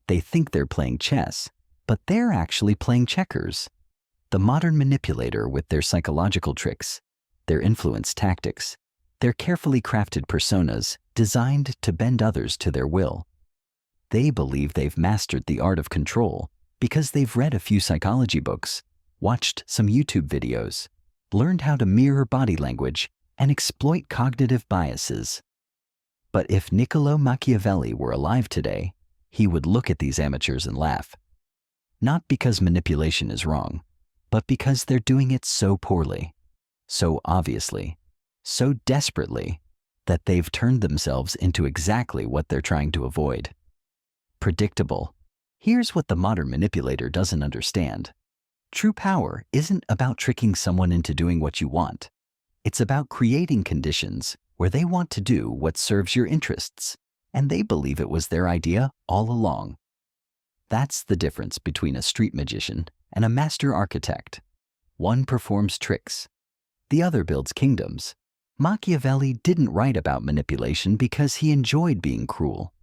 They think they're playing chess, but they're actually playing checkers. The modern manipulator with their psychological tricks, their influence tactics, their carefully crafted personas designed to bend others to their will. They believe they've mastered the art of control because they've read a few psychology books, watched some YouTube videos, learned how to mirror body language, and exploit cognitive biases. But if Niccolò Machiavelli were alive today, he would look at these amateurs and laugh. Not because manipulation is wrong, but because they're doing it so poorly, so obviously, so desperately, that they've turned themselves into exactly what they're trying to avoid. Predictable. Here's what the modern manipulator doesn't understand. True power isn't about tricking someone into doing what you want. It's about creating conditions where they want to do what serves your interests, and they believe it was their idea all along. That's the difference between a street magician and a master architect. One performs tricks. The other builds kingdoms. Machiavelli didn't write about manipulation because he enjoyed being cruel.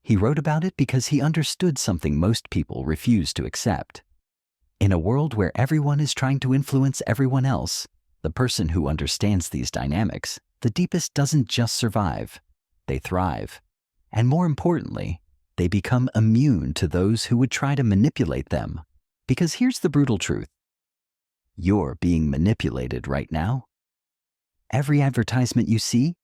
He wrote about it because he understood something most people refuse to accept. In a world where everyone is trying to influence everyone else, the person who understands these dynamics, the deepest, doesn't just survive, they thrive. And more importantly, they become immune to those who would try to manipulate them. Because here's the brutal truth. You're being manipulated right now. Every advertisement you see,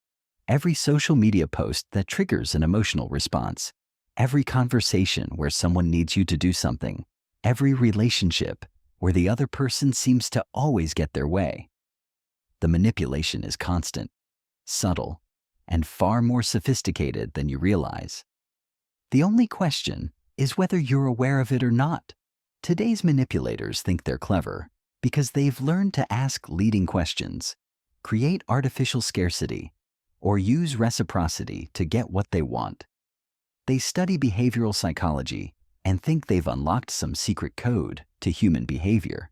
every social media post that triggers an emotional response, every conversation where someone needs you to do something, every relationship where the other person seems to always get their way. The manipulation is constant, subtle, and far more sophisticated than you realize. The only question is whether you're aware of it or not. Today's manipulators think they're clever because they've learned to ask leading questions, create artificial scarcity, or use reciprocity to get what they want. They study behavioral psychology and think they've unlocked some secret code to human behavior.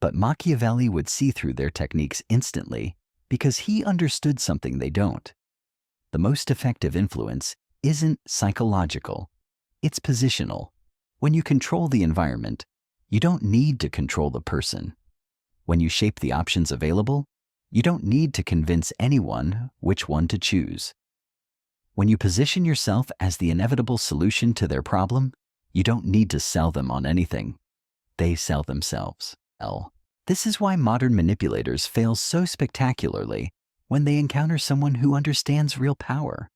But Machiavelli would see through their techniques instantly because he understood something they don't. The most effective influence isn't psychological, it's positional. When you control the environment, you don't need to control the person. When you shape the options available, you don't need to convince anyone which one to choose. When you position yourself as the inevitable solution to their problem, you don't need to sell them on anything. They sell themselves. This is why modern manipulators fail so spectacularly when they encounter someone who understands real power.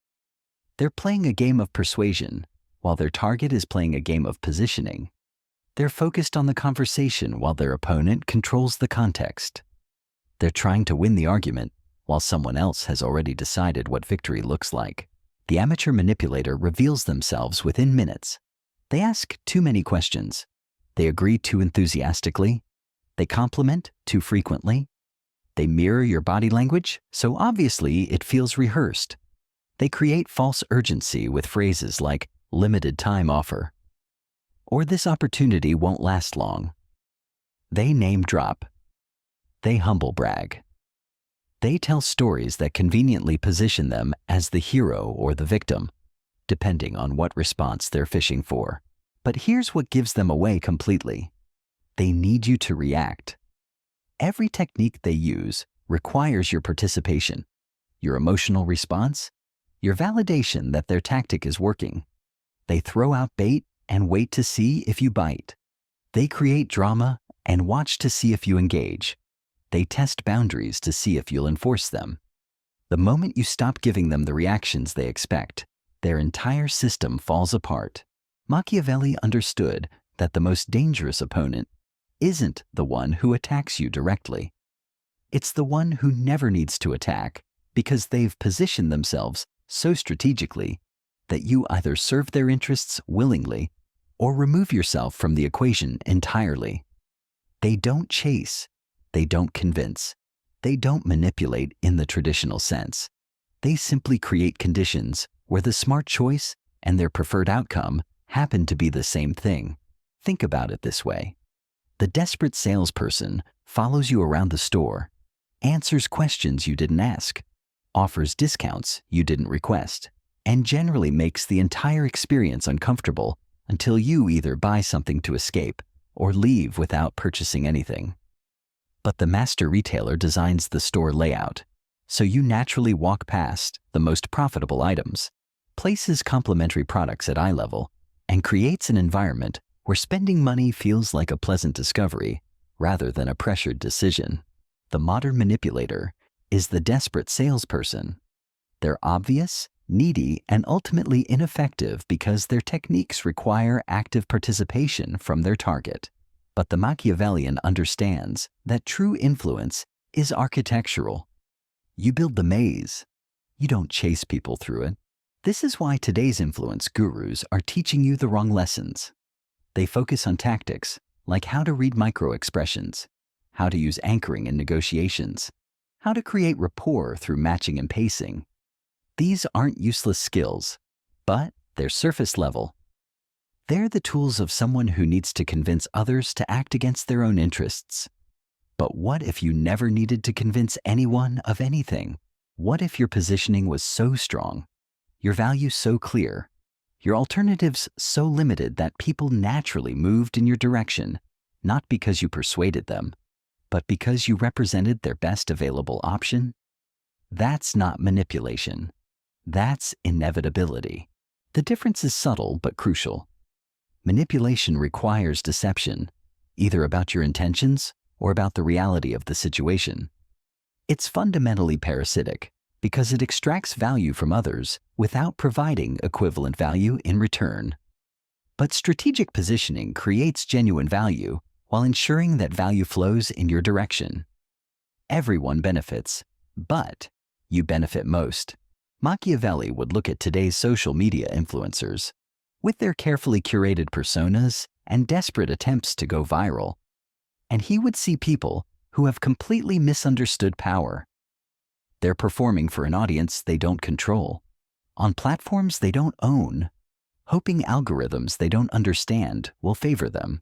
They're playing a game of persuasion, while their target is playing a game of positioning. They're focused on the conversation while their opponent controls the context. They're trying to win the argument while someone else has already decided what victory looks like. The amateur manipulator reveals themselves within minutes. They ask too many questions. They agree too enthusiastically. They compliment too frequently. They mirror your body language, so obviously it feels rehearsed. They create false urgency with phrases like limited time offer, or this opportunity won't last long. They name drop. They humble brag. They tell stories that conveniently position them as the hero or the victim, depending on what response they're fishing for. But here's what gives them away completely. They need you to react. Every technique they use requires your participation, your emotional response, your validation that their tactic is working. They throw out bait and wait to see if you bite. They create drama and watch to see if you engage. They test boundaries to see if you'll enforce them. The moment you stop giving them the reactions they expect, their entire system falls apart. Machiavelli understood that the most dangerous opponent isn't the one who attacks you directly. It's the one who never needs to attack because they've positioned themselves so strategically that you either serve their interests willingly or remove yourself from the equation entirely. They don't chase. They don't convince. They don't manipulate in the traditional sense. They simply create conditions where the smart choice and their preferred outcome happen to be the same thing. Think about it this way. The desperate salesperson follows you around the store, answers questions you didn't ask, offers discounts you didn't request, and generally makes the entire experience uncomfortable until you either buy something to escape or leave without purchasing anything. But the master retailer designs the store layout, so you naturally walk past the most profitable items, places complementary products at eye level, and creates an environment where spending money feels like a pleasant discovery rather than a pressured decision. The modern manipulator is the desperate salesperson. They're obvious, needy, and ultimately ineffective because their techniques require active participation from their target. But the Machiavellian understands that true influence is architectural. You build the maze. You don't chase people through it. This is why today's influence gurus are teaching you the wrong lessons. They focus on tactics like how to read micro-expressions, how to use anchoring in negotiations, how to create rapport through matching and pacing. These aren't useless skills, but they're surface level. They're the tools of someone who needs to convince others to act against their own interests. But what if you never needed to convince anyone of anything? What if your positioning was so strong, your values so clear, your alternatives so limited that people naturally moved in your direction, not because you persuaded them, but because you represented their best available option? That's not manipulation. That's inevitability. The difference is subtle but crucial. Manipulation requires deception, either about your intentions or about the reality of the situation. It's fundamentally parasitic because it extracts value from others without providing equivalent value in return. But strategic positioning creates genuine value while ensuring that value flows in your direction. Everyone benefits, but you benefit most. Machiavelli would look at today's social media influencers, with their carefully curated personas and desperate attempts to go viral, and he would see people who have completely misunderstood power. They're performing for an audience they don't control, on platforms they don't own, hoping algorithms they don't understand will favor them.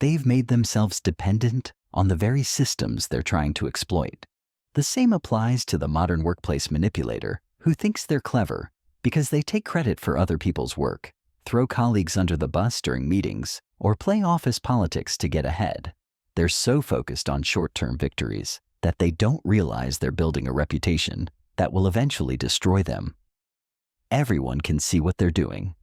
They've made themselves dependent on the very systems they're trying to exploit. The same applies to the modern workplace manipulator who thinks they're clever because they take credit for other people's work, throw colleagues under the bus during meetings, or play office politics to get ahead. They're so focused on short-term victories that they don't realize they're building a reputation that will eventually destroy them. Everyone can see what they're doing.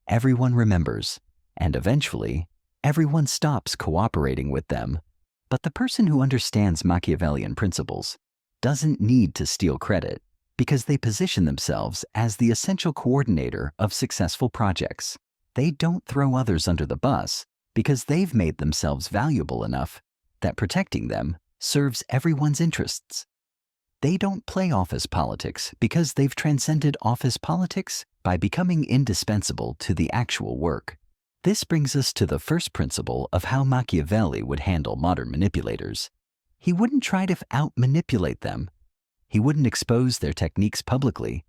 Everyone remembers, and eventually, everyone stops cooperating with them. But the person who understands Machiavellian principles doesn't need to steal credit because they position themselves as the essential coordinator of successful projects. They don't throw others under the bus because they've made themselves valuable enough that protecting them serves everyone's interests. They don't play office politics because they've transcended office politics by becoming indispensable to the actual work. This brings us to the first principle of how Machiavelli would handle modern manipulators. He wouldn't try to out-manipulate them. He wouldn't expose their techniques publicly.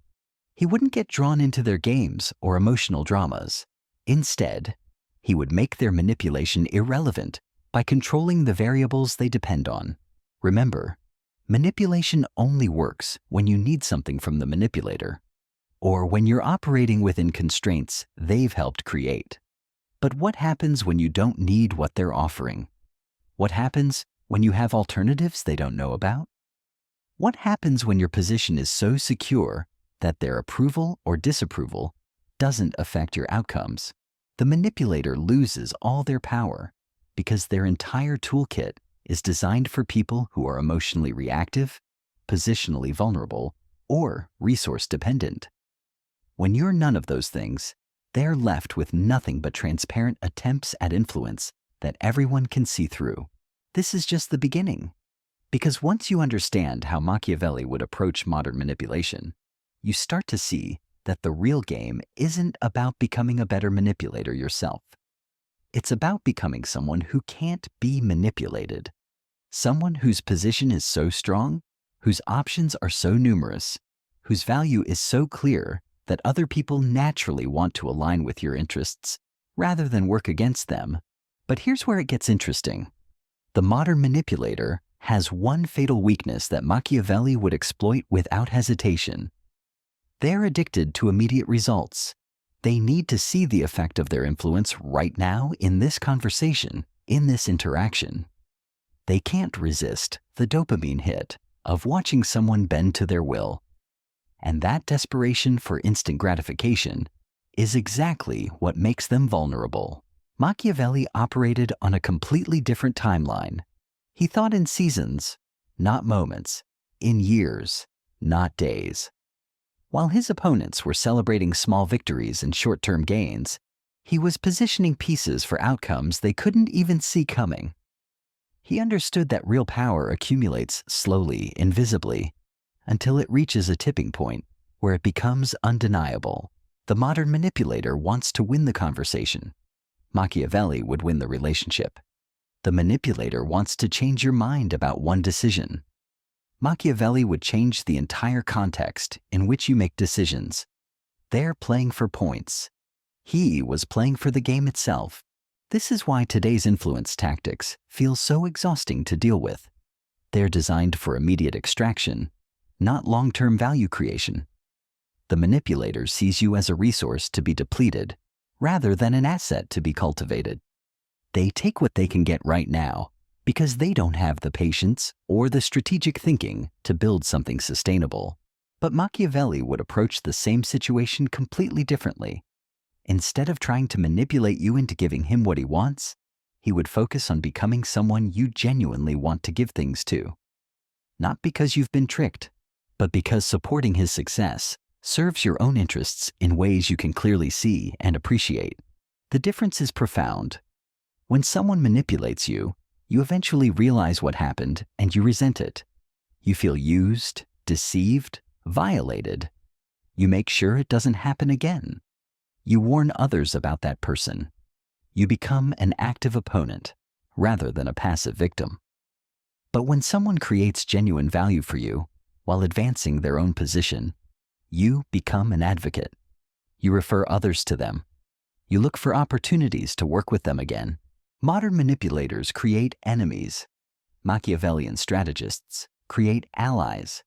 He wouldn't get drawn into their games or emotional dramas. Instead, he would make their manipulation irrelevant by controlling the variables they depend on. Remember, manipulation only works when you need something from the manipulator, or when you're operating within constraints they've helped create. But what happens when you don't need what they're offering? What happens when you have alternatives they don't know about? What happens when your position is so secure that their approval or disapproval doesn't affect your outcomes? The manipulator loses all their power because their entire toolkit is designed for people who are emotionally reactive, positionally vulnerable, or resource dependent. When you're none of those things, they're left with nothing but transparent attempts at influence that everyone can see through. This is just the beginning. Because once you understand how Machiavelli would approach modern manipulation, you start to see that the real game isn't about becoming a better manipulator yourself. It's about becoming someone who can't be manipulated. Someone whose position is so strong, whose options are so numerous, whose value is so clear that other people naturally want to align with your interests rather than work against them. But here's where it gets interesting. The modern manipulator has one fatal weakness that Machiavelli would exploit without hesitation. They're addicted to immediate results. They need to see the effect of their influence right now in this conversation, in this interaction. They can't resist the dopamine hit of watching someone bend to their will. And that desperation for instant gratification is exactly what makes them vulnerable. Machiavelli operated on a completely different timeline. He thought in seasons, not moments, in years, not days. While his opponents were celebrating small victories and short-term gains, he was positioning pieces for outcomes they couldn't even see coming. He understood that real power accumulates slowly, invisibly, until it reaches a tipping point where it becomes undeniable. The modern manipulator wants to win the conversation. Machiavelli would win the relationship. The manipulator wants to change your mind about one decision. Machiavelli would change the entire context in which you make decisions. They're playing for points. He was playing for the game itself. This is why today's influence tactics feel so exhausting to deal with. They're designed for immediate extraction, not long-term value creation. The manipulator sees you as a resource to be depleted, rather than an asset to be cultivated. They take what they can get right now because they don't have the patience or the strategic thinking to build something sustainable. But Machiavelli would approach the same situation completely differently. Instead of trying to manipulate you into giving him what he wants, he would focus on becoming someone you genuinely want to give things to. Not because you've been tricked, but because supporting his success serves your own interests in ways you can clearly see and appreciate. The difference is profound. When someone manipulates you, you eventually realize what happened and you resent it. You feel used, deceived, violated. You make sure it doesn't happen again. You warn others about that person. You become an active opponent rather than a passive victim. But when someone creates genuine value for you while advancing their own position, you become an advocate. You refer others to them. You look for opportunities to work with them again. Modern manipulators create enemies. Machiavellian strategists create allies.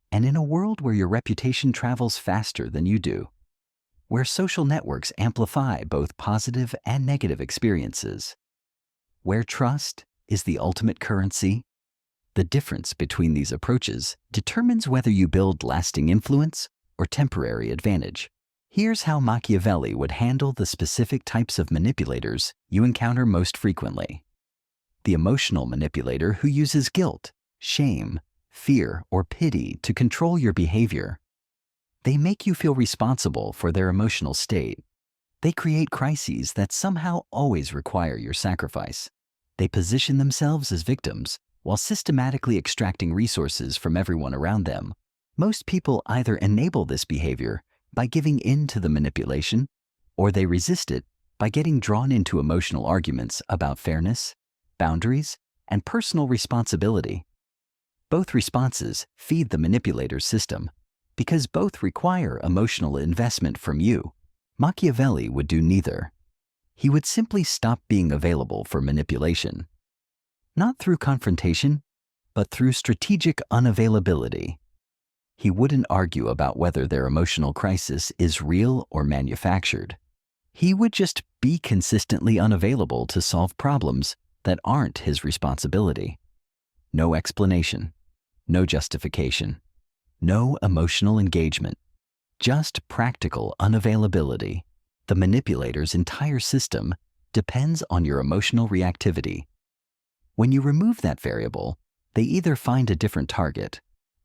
And in a world where your reputation travels faster than you do, where social networks amplify both positive and negative experiences, where trust is the ultimate currency, the difference between these approaches determines whether you build lasting influence or temporary advantage. Here's how Machiavelli would handle the specific types of manipulators you encounter most frequently. The emotional manipulator who uses guilt, shame, fear, or pity to control your behavior. They make you feel responsible for their emotional state. They create crises that somehow always require your sacrifice. They position themselves as victims while systematically extracting resources from everyone around them. Most people either enable this behavior by giving in to the manipulation, or they resist it by getting drawn into emotional arguments about fairness, boundaries, and personal responsibility. Both responses feed the manipulator's system because both require emotional investment from you. Machiavelli would do neither. He would simply stop being available for manipulation. Not through confrontation, but through strategic unavailability. He wouldn't argue about whether their emotional crisis is real or manufactured. He would just be consistently unavailable to solve problems that aren't his responsibility. No explanation, no justification, no emotional engagement, just practical unavailability. The manipulator's entire system depends on your emotional reactivity. When you remove that variable, they either find a different target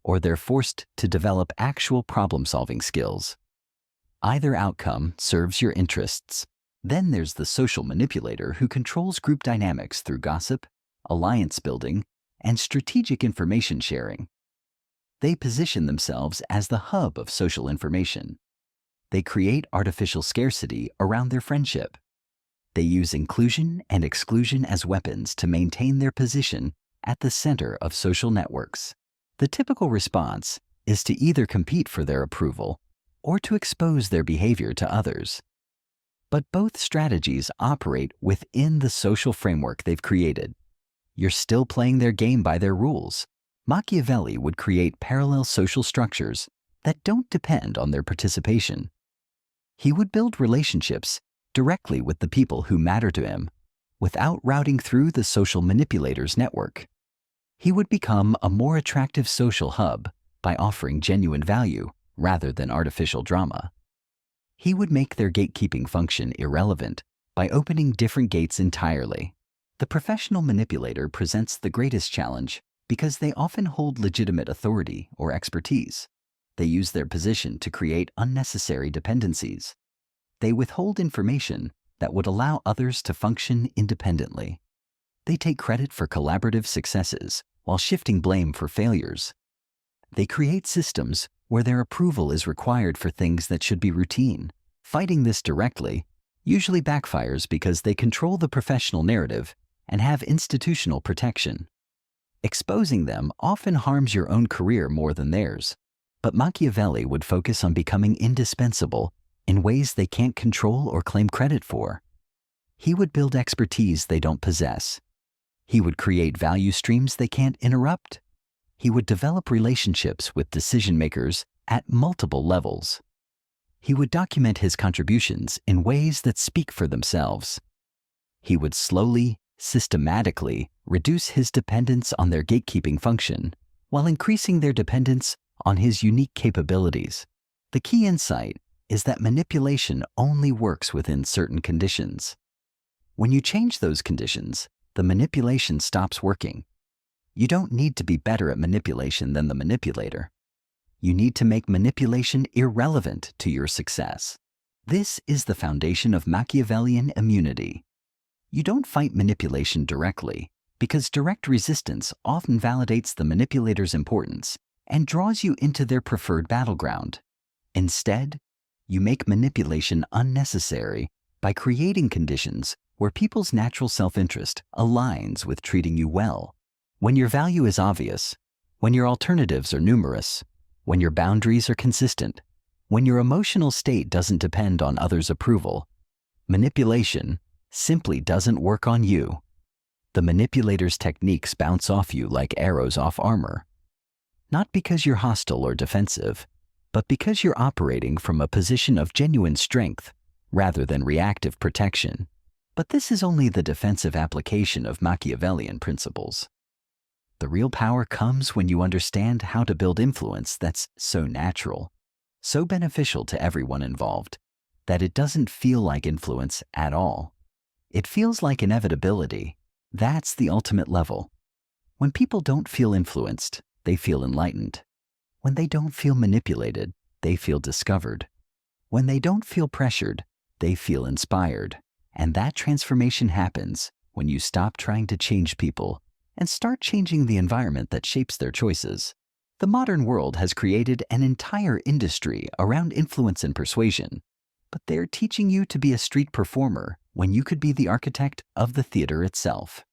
or they're forced to develop actual problem-solving skills. Either outcome serves your interests. Then there's the social manipulator who controls group dynamics through gossip, alliance building, and strategic information sharing. They position themselves as the hub of social information. They create artificial scarcity around their friendship. They use inclusion and exclusion as weapons to maintain their position at the center of social networks. The typical response is to either compete for their approval or to expose their behavior to others. But both strategies operate within the social framework they've created. You're still playing their game by their rules. Machiavelli would create parallel social structures that don't depend on their participation. He would build relationships directly with the people who matter to him, without routing through the social manipulators' network. He would become a more attractive social hub by offering genuine value rather than artificial drama. He would make their gatekeeping function irrelevant by opening different gates entirely. The professional manipulator presents the greatest challenge because they often hold legitimate authority or expertise. They use their position to create unnecessary dependencies. They withhold information that would allow others to function independently. They take credit for collaborative successes while shifting blame for failures. They create systems where their approval is required for things that should be routine. Fighting this directly usually backfires because they control the professional narrative and have institutional protection. Exposing them often harms your own career more than theirs. But Machiavelli would focus on becoming indispensable in ways they can't control or claim credit for. He would build expertise they don't possess. He would create value streams they can't interrupt. He would develop relationships with decision makers at multiple levels. He would document his contributions in ways that speak for themselves. He would slowly, systematically reduce his dependence on their gatekeeping function while increasing their dependence on his unique capabilities. The key insight is that manipulation only works within certain conditions. When you change those conditions, the manipulation stops working. You don't need to be better at manipulation than the manipulator. You need to make manipulation irrelevant to your success. This is the foundation of Machiavellian immunity. You don't fight manipulation directly because direct resistance often validates the manipulator's importance and draws you into their preferred battleground. Instead, you make manipulation unnecessary by creating conditions where people's natural self-interest aligns with treating you well. When your value is obvious, when your alternatives are numerous, when your boundaries are consistent, when your emotional state doesn't depend on others' approval, manipulation simply doesn't work on you. The manipulator's techniques bounce off you like arrows off armor. Not because you're hostile or defensive, but because you're operating from a position of genuine strength rather than reactive protection. But this is only the defensive application of Machiavellian principles. The real power comes when you understand how to build influence that's so natural, so beneficial to everyone involved, that it doesn't feel like influence at all. It feels like inevitability. That's the ultimate level. When people don't feel influenced, they feel enlightened. When they don't feel manipulated, they feel discovered. When they don't feel pressured, they feel inspired. And that transformation happens when you stop trying to change people and start changing the environment that shapes their choices. The modern world has created an entire industry around influence and persuasion, but they're teaching you to be a street performer when you could be the architect of the theater itself.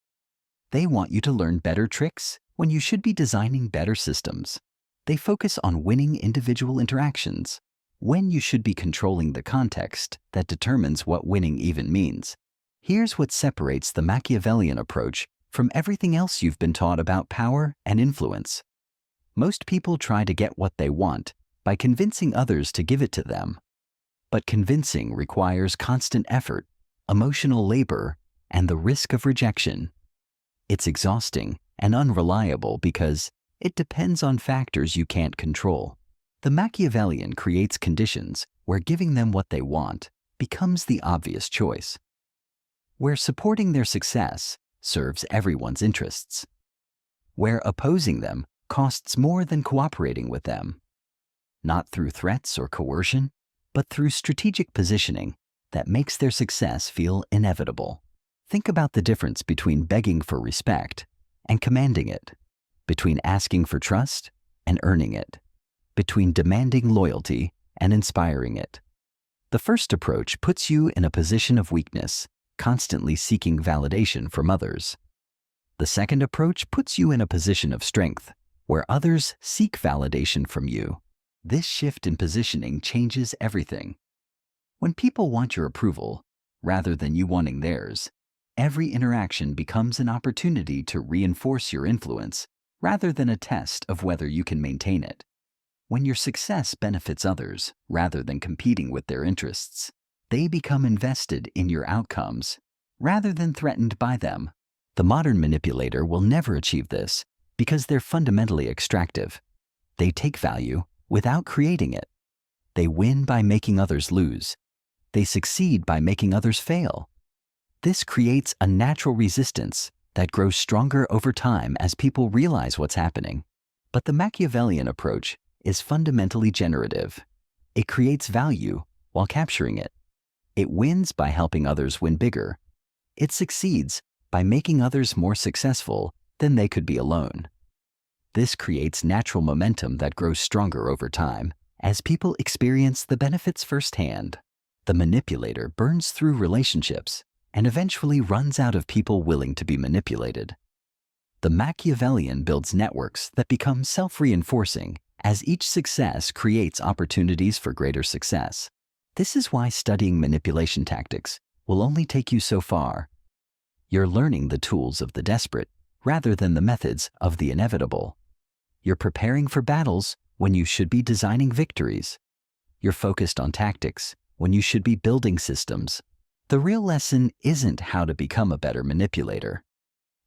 They want you to learn better tricks when you should be designing better systems. They focus on winning individual interactions when you should be controlling the context that determines what winning even means. Here's what separates the Machiavellian approach from everything else you've been taught about power and influence. Most people try to get what they want by convincing others to give it to them. But convincing requires constant effort, emotional labor, and the risk of rejection. It's exhausting and unreliable because it depends on factors you can't control. The Machiavellian creates conditions where giving them what they want becomes the obvious choice, where supporting their success serves everyone's interests, where opposing them costs more than cooperating with them, not through threats or coercion, but through strategic positioning that makes their success feel inevitable. Think about the difference between begging for respect and commanding it, between asking for trust and earning it, between demanding loyalty and inspiring it. The first approach puts you in a position of weakness, constantly seeking validation from others. The second approach puts you in a position of strength, where others seek validation from you. This shift in positioning changes everything. When people want your approval, rather than you wanting theirs, every interaction becomes an opportunity to reinforce your influence, rather than a test of whether you can maintain it. When your success benefits others rather than competing with their interests, they become invested in your outcomes rather than threatened by them. The modern manipulator will never achieve this because they're fundamentally extractive. They take value without creating it. They win by making others lose. They succeed by making others fail. This creates a natural resistance that grows stronger over time as people realize what's happening. But the Machiavellian approach is fundamentally generative. It creates value while capturing it. It wins by helping others win bigger. It succeeds by making others more successful than they could be alone. This creates natural momentum that grows stronger over time as people experience the benefits firsthand. The manipulator burns through relationships and eventually runs out of people willing to be manipulated. The Machiavellian builds networks that become self-reinforcing as each success creates opportunities for greater success. This is why studying manipulation tactics will only take you so far. You're learning the tools of the desperate rather than the methods of the inevitable. You're preparing for battles when you should be designing victories. You're focused on tactics when you should be building systems. The real lesson isn't how to become a better manipulator.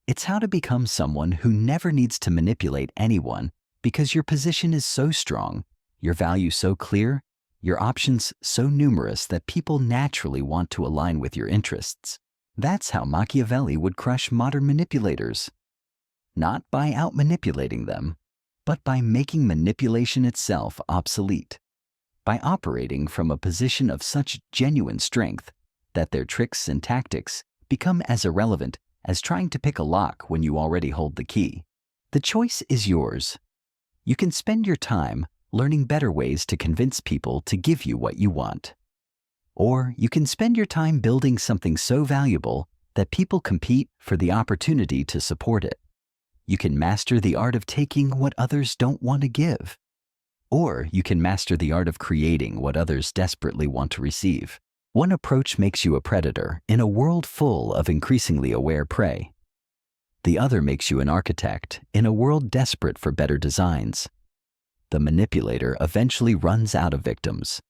It's how to become someone who never needs to manipulate anyone because your position is so strong, your value so clear, your options so numerous that people naturally want to align with your interests. That's how Machiavelli would crush modern manipulators. Not by out-manipulating them, but by making manipulation itself obsolete. By operating from a position of such genuine strength that their tricks and tactics become as irrelevant as trying to pick a lock when you already hold the key. The choice is yours. You can spend your time learning better ways to convince people to give you what you want. Or you can spend your time building something so valuable that people compete for the opportunity to support it. You can master the art of taking what others don't want to give. Or you can master the art of creating what others desperately want to receive. One approach makes you a predator in a world full of increasingly aware prey. The other makes you an architect in a world desperate for better designs. The manipulator eventually runs out of victims.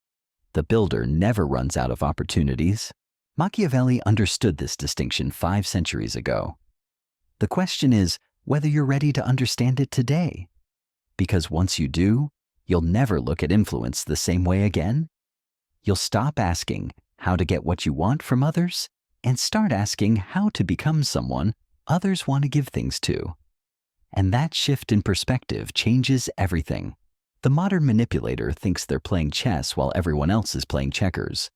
The builder never runs out of opportunities. Machiavelli understood this distinction 5 centuries ago. The question is whether you're ready to understand it today. Because once you do, you'll never look at influence the same way again. You'll stop asking how to get what you want from others and start asking how to become someone others want to give things to. And that shift in perspective changes everything. The modern manipulator thinks they're playing chess while everyone else is playing checkers.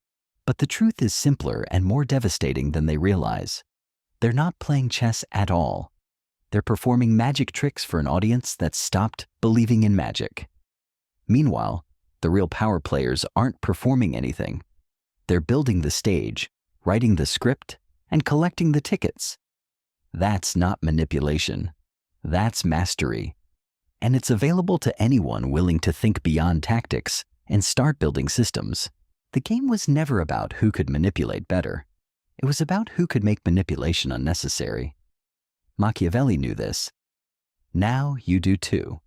But the truth is simpler and more devastating than they realize. They're not playing chess at all. They're performing magic tricks for an audience that's stopped believing in magic. Meanwhile, the real power players aren't performing anything. They're building the stage, writing the script, and collecting the tickets. That's not manipulation. That's mastery. And it's available to anyone willing to think beyond tactics and start building systems. The game was never about who could manipulate better. It was about who could make manipulation unnecessary. Machiavelli knew this. Now you do too.